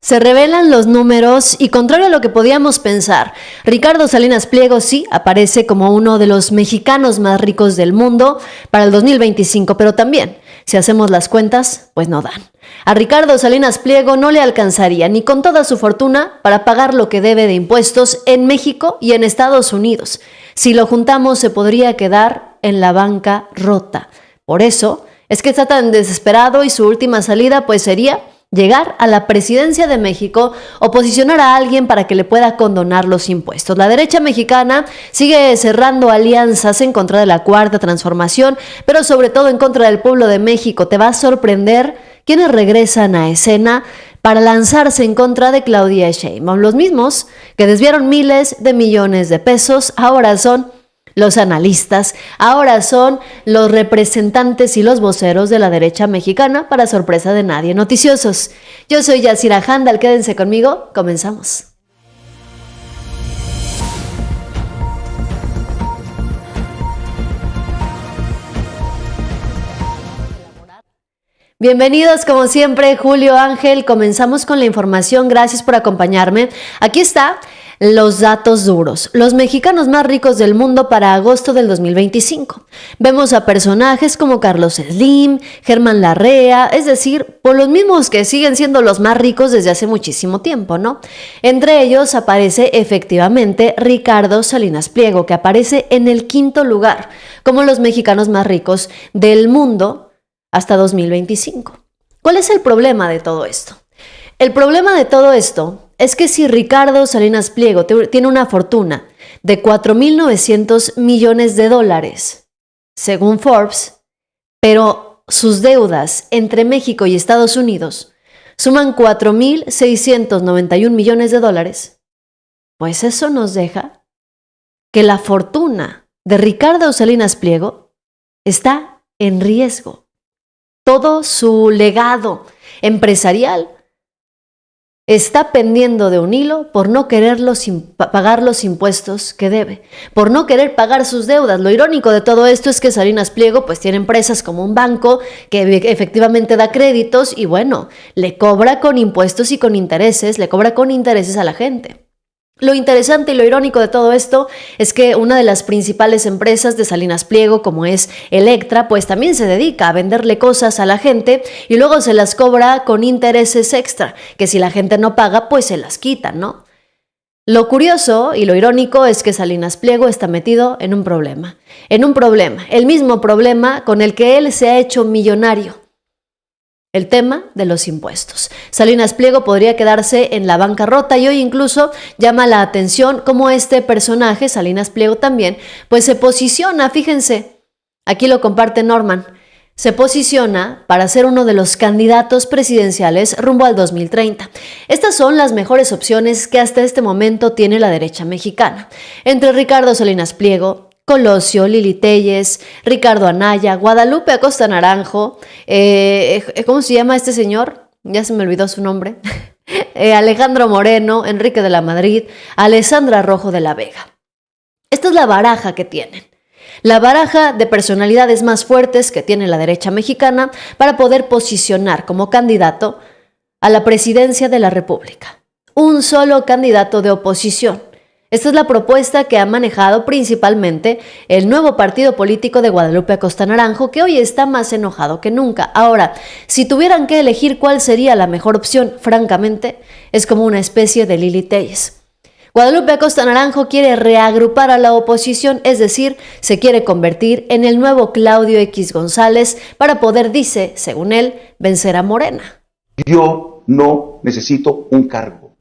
Se revelan los números y contrario a lo que podíamos pensar, Ricardo Salinas Pliego sí aparece como uno de los mexicanos más ricos del mundo para el 2025, pero también, si hacemos las cuentas, pues no dan. A Ricardo Salinas Pliego no le alcanzaría ni con toda su fortuna para pagar lo que debe de impuestos en México y en Estados Unidos. Si lo juntamos, se podría quedar en la bancarrota. Por eso es que está tan desesperado y su última salida pues sería llegar a la presidencia de México o posicionar a alguien para que le pueda condonar los impuestos. La derecha mexicana sigue cerrando alianzas en contra de la Cuarta Transformación, pero sobre todo en contra del pueblo de México. Te va a sorprender quienes regresan a escena para lanzarse en contra de Claudia Sheinbaum. Los mismos que desviaron miles de millones de pesos ahora son los analistas, ahora son los representantes y los voceros de la derecha mexicana, para sorpresa de nadie. Noticiosos, yo soy Yacira Handal, quédense conmigo, comenzamos. Bienvenidos como siempre, Julio Ángel, comenzamos con la información, gracias por acompañarme. Aquí está los datos duros, los mexicanos más ricos del mundo para agosto del 2025. Vemos a personajes como Carlos Slim, Germán Larrea, es decir, por los mismos que siguen siendo los más ricos desde hace muchísimo tiempo, ¿no? Entre ellos aparece efectivamente Ricardo Salinas Pliego, que aparece en el quinto lugar como los mexicanos más ricos del mundo hasta 2025. ¿Cuál es el problema de todo esto? El problema de todo esto es que si Ricardo Salinas Pliego tiene una fortuna de 4.900 millones de dólares, según Forbes, pero sus deudas entre México y Estados Unidos suman 4.691 millones de dólares, pues eso nos deja que la fortuna de Ricardo Salinas Pliego está en riesgo. Todo su legado empresarial está pendiendo de un hilo por no querer pagar los impuestos que debe, por no querer pagar sus deudas. Lo irónico de todo esto es que Salinas Pliego pues tiene empresas como un banco que efectivamente da créditos y bueno, le cobra con impuestos y con intereses, le cobra con intereses a la gente. Lo interesante y lo irónico de todo esto es que una de las principales empresas de Salinas Pliego, como es Electra, pues también se dedica a venderle cosas a la gente y luego se las cobra con intereses extra, que si la gente no paga, pues se las quitan, ¿no? Lo curioso y lo irónico es que Salinas Pliego está metido en un problema, el mismo problema con el que él se ha hecho millonario. El tema de los impuestos. Salinas Pliego podría quedarse en la bancarrota y hoy incluso llama la atención cómo este personaje, Salinas Pliego también, pues se posiciona, fíjense, aquí lo comparte Norman, se posiciona para ser uno de los candidatos presidenciales rumbo al 2030. Estas son las mejores opciones que hasta este momento tiene la derecha mexicana. Entre Ricardo Salinas Pliego, Colosio, Lili Téllez, Ricardo Anaya, Guadalupe Acosta Naranjo, ¿cómo se llama este señor? Ya se me olvidó su nombre. Alejandro Moreno, Enrique de la Madrid, Alessandra Rojo de la Vega. Esta es la baraja que tienen. La baraja de personalidades más fuertes que tiene la derecha mexicana para poder posicionar como candidato a la presidencia de la República. Un solo candidato de oposición. Esta es la propuesta que ha manejado principalmente el nuevo partido político de Guadalupe Acosta Naranjo, que hoy está más enojado que nunca. Ahora, si tuvieran que elegir cuál sería la mejor opción, francamente, es como una especie de Lili Téllez. Guadalupe Acosta Naranjo quiere reagrupar a la oposición, es decir, se quiere convertir en el nuevo Claudio X González para poder, dice, según él, vencer a Morena. Yo no necesito un cargo.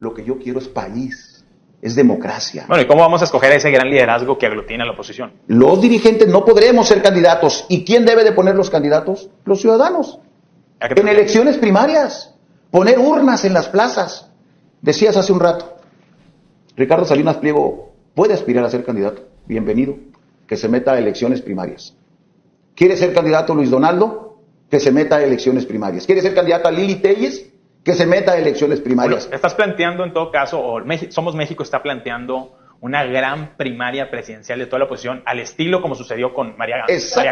Lo que yo quiero es país. Es democracia. Bueno, ¿y cómo vamos a escoger ese gran liderazgo que aglutina a la oposición? Los dirigentes no podremos ser candidatos. ¿Y quién debe de poner los candidatos? Los ciudadanos. En elecciones primarias. Poner urnas en las plazas. Decías hace un rato, Ricardo Salinas Pliego puede aspirar a ser candidato. Bienvenido. Que se meta a elecciones primarias. ¿Quiere ser candidato Luis Donaldo? Que se meta a elecciones primarias. ¿Quiere ser candidata Lili Téllez? Que se meta a elecciones primarias. Bueno, estás planteando en todo caso, o Somos México está planteando una gran primaria presidencial de toda la oposición, al estilo como sucedió con María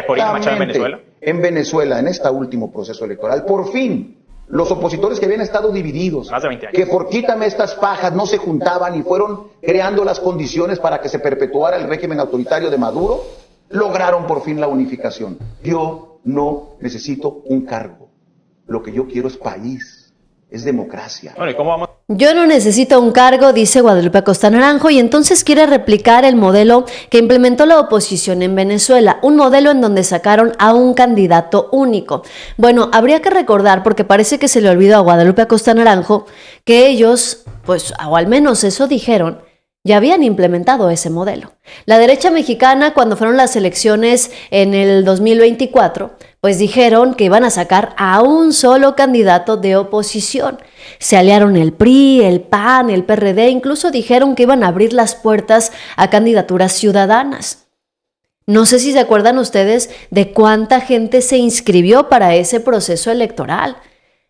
Corina Machado en Venezuela. En Venezuela, en este último proceso electoral, por fin los opositores que habían estado divididos, Más de 20 años. que por quítame estas pajas no se juntaban y fueron creando las condiciones para que se perpetuara el régimen autoritario de Maduro, lograron por fin la unificación. Yo no necesito un cargo. Lo que yo quiero es país, es democracia. Bueno, ¿y cómo vamos? Yo no necesito un cargo, dice Guadalupe Acosta Naranjo, y entonces quiere replicar el modelo que implementó la oposición en Venezuela, un modelo en donde sacaron a un candidato único. Bueno, habría que recordar, porque parece que se le olvidó a Guadalupe Acosta Naranjo, que ellos, pues, o al menos eso dijeron, ya habían implementado ese modelo. La derecha mexicana, cuando fueron las elecciones en el 2024, pues dijeron que iban a sacar a un solo candidato de oposición. Se aliaron el PRI, el PAN, el PRD, incluso dijeron que iban a abrir las puertas a candidaturas ciudadanas. No sé si se acuerdan ustedes de cuánta gente se inscribió para ese proceso electoral.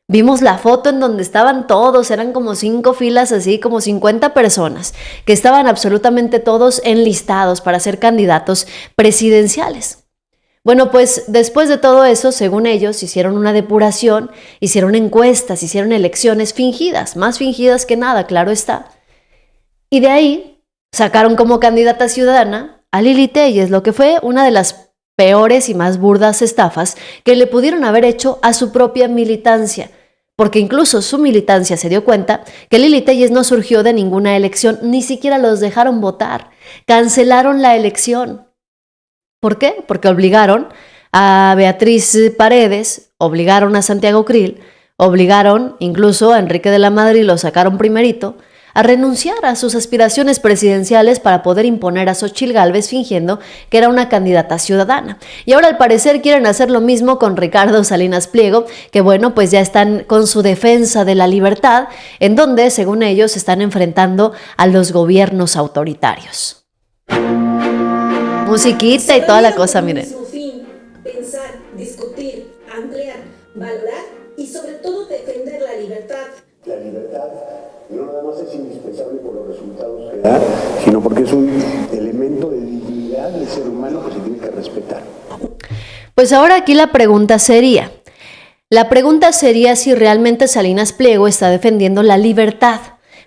Vimos la foto en donde estaban todos, eran como 5 filas así, como 50 personas, que estaban absolutamente todos enlistados para ser candidatos presidenciales. Bueno, pues después de todo eso, según ellos, hicieron una depuración, hicieron encuestas, hicieron elecciones fingidas, más fingidas que nada, claro está. Y de ahí sacaron como candidata ciudadana a Lili Téllez, lo que fue una de las peores y más burdas estafas que le pudieron haber hecho a su propia militancia, porque incluso su militancia se dio cuenta que Lili Téllez no surgió de ninguna elección, ni siquiera los dejaron votar, cancelaron la elección. ¿Por qué? Porque obligaron a Beatriz Paredes, obligaron a Santiago Krill, obligaron incluso a Enrique de la Madrid, lo sacaron primerito, a renunciar a sus aspiraciones presidenciales para poder imponer a Xóchitl Gálvez fingiendo que era una candidata ciudadana. Y ahora al parecer quieren hacer lo mismo con Ricardo Salinas Pliego, que bueno, pues ya están con su defensa de la libertad, en donde, según ellos, están enfrentando a los gobiernos autoritarios. Musiquita y toda la cosa, miren. Mismo fin, pensar, discutir, ampliar, valorar y sobre todo defender la libertad. La libertad no nada más es indispensable por los resultados que da, sino porque es un elemento de dignidad del ser humano que se tiene que respetar. Pues ahora aquí la pregunta sería si realmente Salinas Pliego está defendiendo la libertad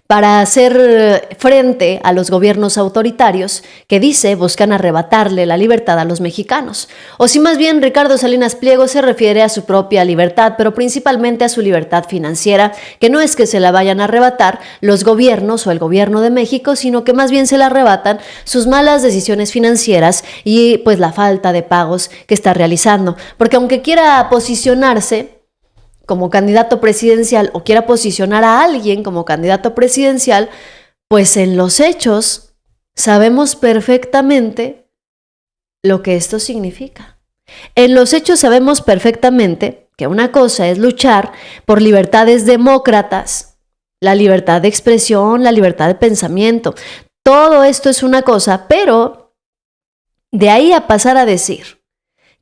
para hacer frente a los gobiernos autoritarios que dice buscan arrebatarle la libertad a los mexicanos. O si más bien Ricardo Salinas Pliego se refiere a su propia libertad, pero principalmente a su libertad financiera, que no es que se la vayan a arrebatar los gobiernos o el gobierno de México, sino que más bien se la arrebatan sus malas decisiones financieras y pues la falta de pagos que está realizando. Porque aunque quiera posicionarse como candidato presidencial o quiera posicionar a alguien como candidato presidencial, pues en los hechos sabemos perfectamente lo que esto significa. En los hechos sabemos perfectamente que una cosa es luchar por libertades demócratas, la libertad de expresión, la libertad de pensamiento. Todo esto es una cosa, pero de ahí a pasar a decir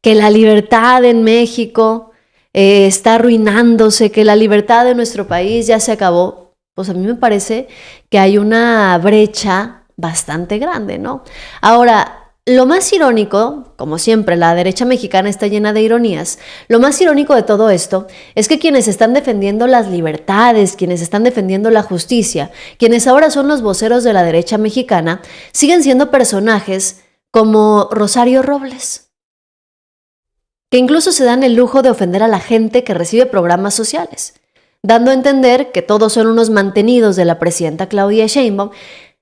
que la libertad en México está arruinándose, que la libertad de nuestro país ya se acabó, pues a mí me parece que hay una brecha bastante grande, ¿no? Ahora, lo más irónico, como siempre la derecha mexicana está llena de ironías, lo más irónico de todo esto es que quienes están defendiendo las libertades, quienes están defendiendo la justicia, quienes ahora son los voceros de la derecha mexicana, siguen siendo personajes como Rosario Robles, que incluso se dan el lujo de ofender a la gente que recibe programas sociales, dando a entender que todos son unos mantenidos de la presidenta Claudia Sheinbaum,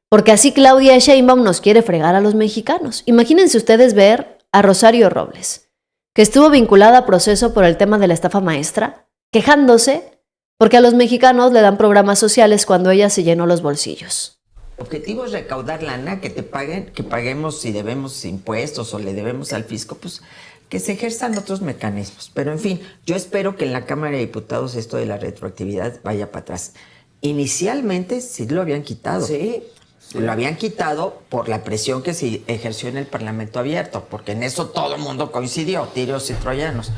porque así Claudia Sheinbaum nos quiere fregar a los mexicanos. Imagínense ustedes ver a Rosario Robles, que estuvo vinculada a proceso por el tema de la estafa maestra, quejándose porque a los mexicanos le dan programas sociales cuando ella se llenó los bolsillos. El objetivo es recaudar lana, que te paguen, que paguemos si debemos impuestos o le debemos al fisco, pues que se ejerzan otros mecanismos. Pero en fin, yo espero que en la Cámara de Diputados esto de la retroactividad vaya para atrás. Inicialmente sí lo habían quitado. Sí. Lo habían quitado por la presión que se ejerció en el Parlamento abierto, porque en eso todo el mundo coincidió, tiros y troyanos.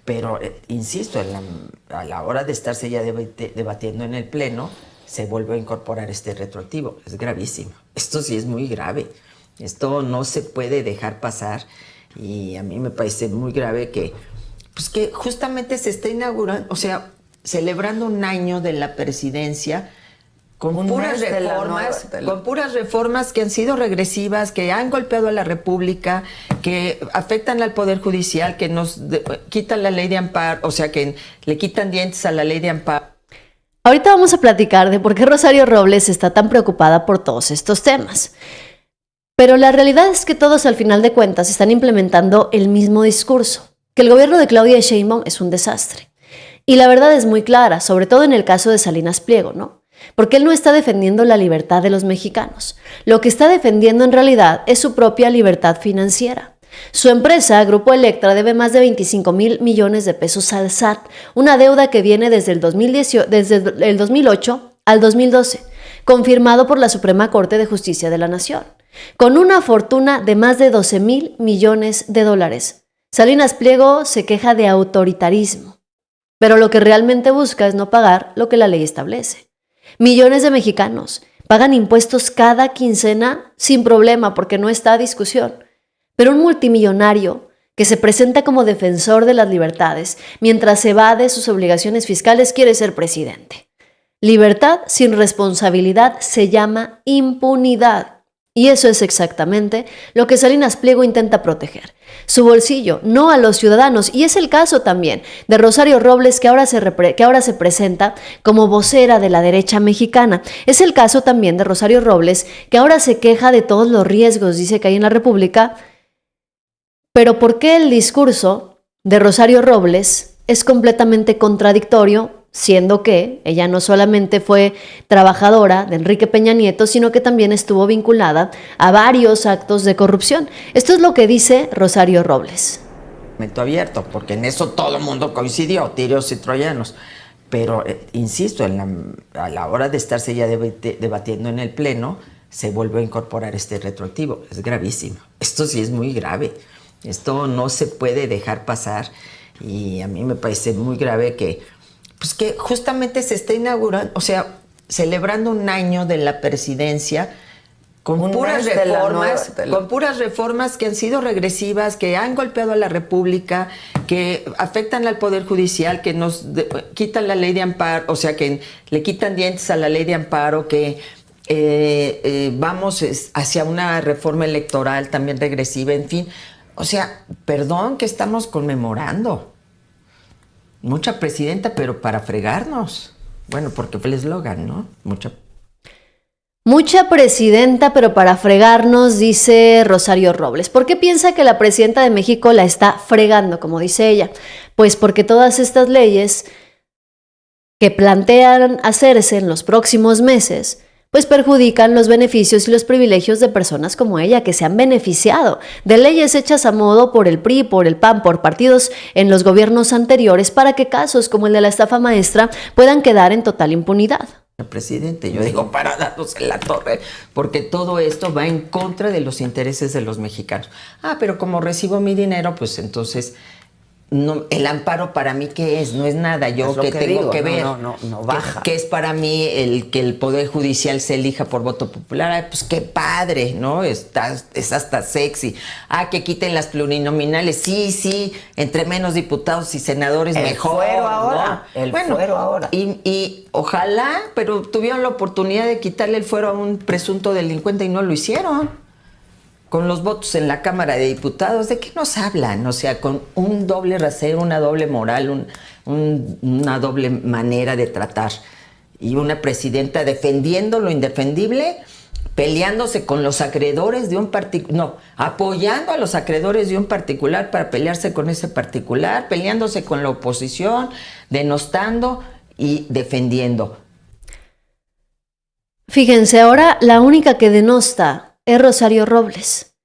Pero, insisto, a la hora de estarse ya debatiendo en el Pleno, se vuelve a incorporar este retroactivo. Es gravísimo. Esto sí es muy grave. Esto no se puede dejar pasar. Y a mí me parece muy grave que justamente se está inaugurando, o sea, celebrando un año de la presidencia con puras reformas que han sido regresivas, que han golpeado a la República, que afectan al Poder Judicial, que nos quitan la ley de amparo, o sea, que le quitan dientes a la ley de amparo. Ahorita vamos a platicar de por qué Rosario Robles está tan preocupada por todos estos temas. Pero la realidad es que todos al final de cuentas están implementando el mismo discurso, que el gobierno de Claudia Sheinbaum es un desastre. Y la verdad es muy clara, sobre todo en el caso de Salinas Pliego, ¿no? Porque él no está defendiendo la libertad de los mexicanos. Lo que está defendiendo en realidad es su propia libertad financiera. Su empresa, Grupo Electra, debe más de 25,000 millones de pesos al SAT, una deuda que viene desde el 2008 al 2012, confirmado por la Suprema Corte de Justicia de la Nación, con una fortuna de más de 12,000 millones de dólares. Salinas Pliego se queja de autoritarismo, pero lo que realmente busca es no pagar lo que la ley establece. Millones de mexicanos pagan impuestos cada quincena sin problema porque no está a discusión. Pero un multimillonario que se presenta como defensor de las libertades mientras evade sus obligaciones fiscales quiere ser presidente. Libertad sin responsabilidad se llama impunidad. Y eso es exactamente lo que Salinas Pliego intenta proteger. Su bolsillo, no a los ciudadanos. Y es el caso también de Rosario Robles, que ahora se presenta como vocera de la derecha mexicana. Es el caso también de Rosario Robles, que ahora se queja de todos los riesgos, dice, que hay en la República. Pero ¿por qué el discurso de Rosario Robles es completamente contradictorio, siendo que ella no solamente fue trabajadora de Enrique Peña Nieto, sino que también estuvo vinculada a varios actos de corrupción? Esto es lo que dice Rosario Robles. Abierto, porque en eso todo el mundo coincidió, tiros y troyanos. Pero, insisto, a la hora de estarse ya debatiendo en el Pleno, se vuelve a incorporar este retroactivo. Es gravísimo. Esto sí es muy grave. Esto no se puede dejar pasar. Y a mí me parece muy grave que justamente se está inaugurando, o sea, celebrando un año de la presidencia con puras reformas que han sido regresivas, que han golpeado a la República, que afectan al Poder Judicial, que nos quitan la ley de amparo, o sea, que le quitan dientes a la ley de amparo, que vamos hacia una reforma electoral también regresiva, en fin. O sea, perdón, que estamos conmemorando. Mucha presidenta, pero para fregarnos. Bueno, porque fue el eslogan, ¿no? Mucha presidenta, pero para fregarnos, dice Rosario Robles. ¿Por qué piensa que la presidenta de México la está fregando, como dice ella? Pues porque todas estas leyes que plantean hacerse en los próximos meses, pues perjudican los beneficios y los privilegios de personas como ella, que se han beneficiado de leyes hechas a modo por el PRI, por el PAN, por partidos en los gobiernos anteriores, para que casos como el de la estafa maestra puedan quedar en total impunidad. Presidente, yo digo, para darnos en la torre, porque todo esto va en contra de los intereses de los mexicanos. Pero como recibo mi dinero, pues entonces... No, el amparo para mí, ¿qué es? No es nada. Yo que tengo que ver. No baja. ¿Qué es para mí el que el Poder Judicial se elija por voto popular? Pues qué padre, ¿no? Es hasta sexy. Que quiten las plurinominales. Sí, entre menos diputados y senadores mejor. Fuero ahora. ¿No? Fuero ahora. Y ojalá, pero tuvieron la oportunidad de quitarle el fuero a un presunto delincuente y no lo hicieron. Con los votos en la Cámara de Diputados, ¿de qué nos hablan? O sea, con un doble rasero, una doble moral, una doble manera de tratar. Y una presidenta defendiendo lo indefendible, peleándose con los acreedores de un particular, no, apoyando a los acreedores de un particular para pelearse con ese particular, peleándose con la oposición, denostando y defendiendo. Fíjense, ahora la única que denosta es Rosario Robles,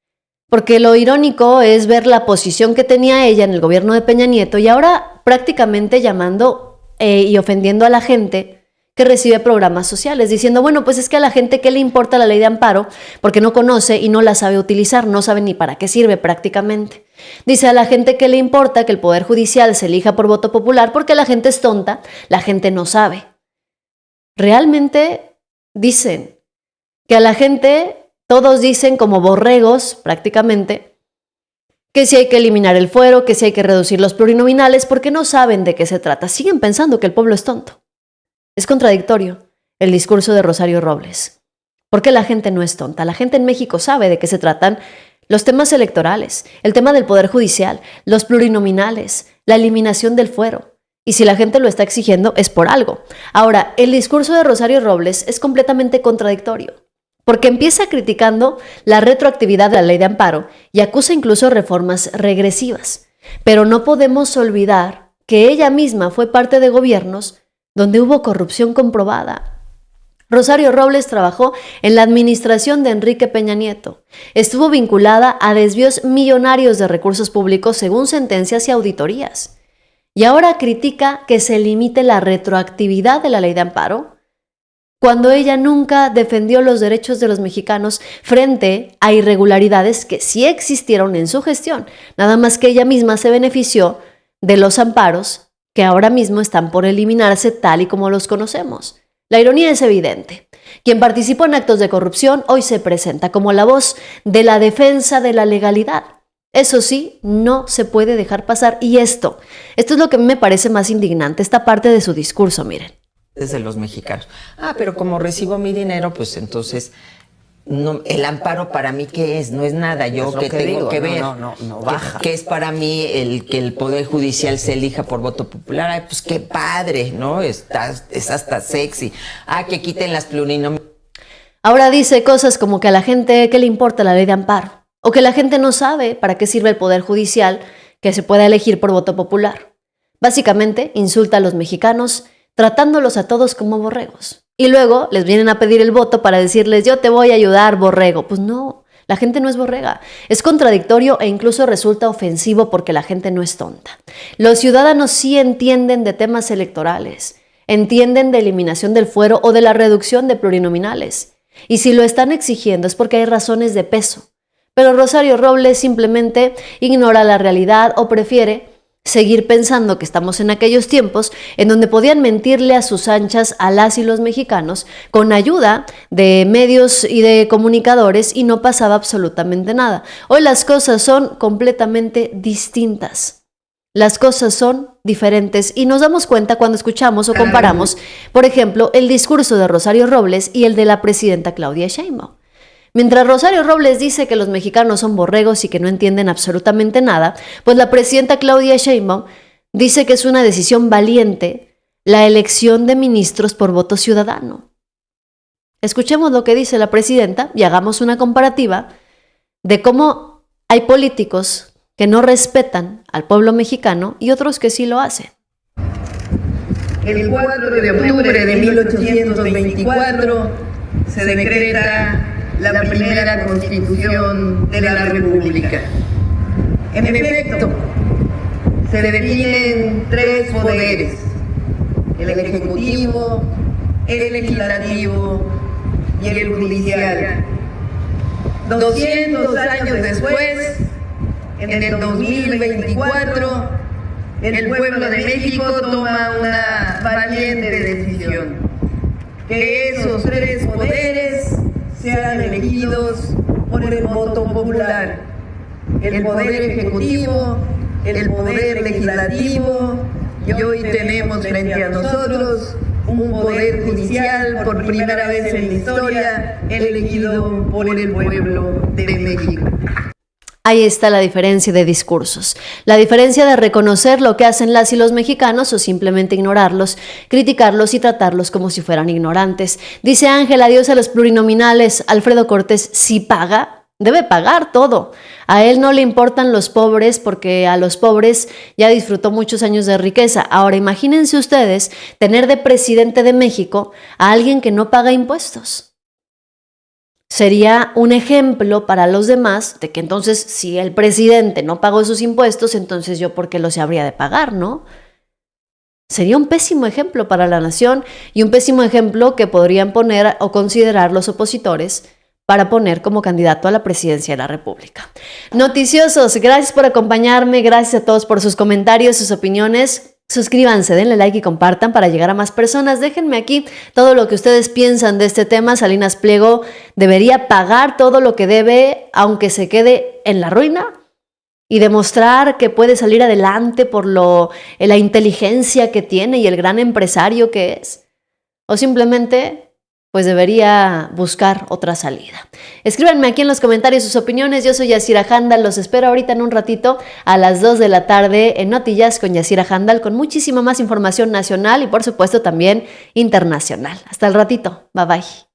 porque lo irónico es ver la posición que tenía ella en el gobierno de Peña Nieto y ahora prácticamente llamando y ofendiendo a la gente que recibe programas sociales, diciendo, bueno, pues es que a la gente ¿qué le importa la ley de amparo? Porque no conoce y no la sabe utilizar, no sabe ni para qué sirve prácticamente. Dice a la gente que le importa que el Poder Judicial se elija por voto popular porque la gente es tonta, la gente no sabe. Realmente dicen que a la gente... Todos dicen como borregos, prácticamente, que si hay que eliminar el fuero, que si hay que reducir los plurinominales, porque no saben de qué se trata. Siguen pensando que el pueblo es tonto. Es contradictorio el discurso de Rosario Robles. Porque la gente no es tonta. La gente en México sabe de qué se tratan los temas electorales, el tema del Poder Judicial, los plurinominales, la eliminación del fuero. Y si la gente lo está exigiendo, es por algo. Ahora, el discurso de Rosario Robles es completamente contradictorio, porque empieza criticando la retroactividad de la ley de amparo y acusa incluso reformas regresivas. Pero no podemos olvidar que ella misma fue parte de gobiernos donde hubo corrupción comprobada. Rosario Robles trabajó en la administración de Enrique Peña Nieto. Estuvo vinculada a desvíos millonarios de recursos públicos según sentencias y auditorías. Y ahora critica que se limite la retroactividad de la ley de amparo, cuando ella nunca defendió los derechos de los mexicanos frente a irregularidades que sí existieron en su gestión, nada más que ella misma se benefició de los amparos que ahora mismo están por eliminarse tal y como los conocemos. La ironía es evidente. Quien participó en actos de corrupción hoy se presenta como la voz de la defensa de la legalidad. Eso sí, no se puede dejar pasar. Y esto es lo que a mí me parece más indignante, esta parte de su discurso, miren. Desde los mexicanos. Pero como recibo mi dinero, pues entonces no, el amparo para mí ¿qué es? No es nada. Yo que tengo digo, que ver. No baja. ¿Qué es para mí el que el Poder Judicial se elija por voto popular? Ay, pues qué padre, ¿no? Es hasta sexy. Que quiten las plurinominales. Ahora dice cosas como que a la gente, ¿qué le importa la ley de amparo? O que la gente no sabe para qué sirve el Poder Judicial que se pueda elegir por voto popular. Básicamente, insulta a los mexicanos, tratándolos a todos como borregos. Y luego les vienen a pedir el voto para decirles, yo te voy a ayudar, borrego. Pues no, la gente no es borrega. Es contradictorio e incluso resulta ofensivo porque la gente no es tonta. Los ciudadanos sí entienden de temas electorales, entienden de eliminación del fuero o de la reducción de plurinominales. Y si lo están exigiendo es porque hay razones de peso. Pero Rosario Robles simplemente ignora la realidad o prefiere seguir pensando que estamos en aquellos tiempos en donde podían mentirle a sus anchas a las y los mexicanos con ayuda de medios y de comunicadores y no pasaba absolutamente nada. Hoy las cosas son completamente distintas. Las cosas son diferentes y nos damos cuenta cuando escuchamos o comparamos, por ejemplo, el discurso de Rosario Robles y el de la presidenta Claudia Sheinbaum. Mientras Rosario Robles dice que los mexicanos son borregos y que no entienden absolutamente nada, pues la presidenta Claudia Sheinbaum dice que es una decisión valiente la elección de ministros por voto ciudadano. Escuchemos lo que dice la presidenta y hagamos una comparativa de cómo hay políticos que no respetan al pueblo mexicano y otros que sí lo hacen. El 4 de octubre de 1824 se decreta la primera Constitución de la República. En efecto, se definen tres poderes: el Ejecutivo, el Legislativo y el Judicial. 200 años después, en el 2024, el pueblo de México toma una valiente decisión: que esos tres poderes sean elegidos por el voto popular. El poder ejecutivo, el poder legislativo, y hoy tenemos frente a nosotros un poder judicial por primera vez en la historia elegido por el pueblo de México. Ahí está la diferencia de discursos, la diferencia de reconocer lo que hacen las y los mexicanos o simplemente ignorarlos, criticarlos y tratarlos como si fueran ignorantes. Dice Ángel, adiós a los plurinominales. Alfredo Cortés, si paga, debe pagar todo. A él no le importan los pobres porque a los pobres ya disfrutó muchos años de riqueza. Ahora imagínense ustedes tener de presidente de México a alguien que no paga impuestos. Sería un ejemplo para los demás de que entonces si el presidente no pagó sus impuestos, entonces yo por qué los habría de pagar, ¿no? Sería un pésimo ejemplo para la nación y un pésimo ejemplo que podrían poner o considerar los opositores para poner como candidato a la presidencia de la República. Noticiosos, gracias por acompañarme, gracias a todos por sus comentarios, sus opiniones. Suscríbanse, denle like y compartan para llegar a más personas. Déjenme aquí todo lo que ustedes piensan de este tema. Salinas Pliego debería pagar todo lo que debe, aunque se quede en la ruina. y demostrar que puede salir adelante por la inteligencia que tiene y el gran empresario que es? ¿O simplemente pues debería buscar otra salida? Escríbanme aquí en los comentarios sus opiniones. Yo soy Yasira Handal, los espero ahorita en un ratito a las 2 de la tarde en Noticias con Yasira Handal, con muchísima más información nacional y por supuesto también internacional. Hasta el ratito, bye bye.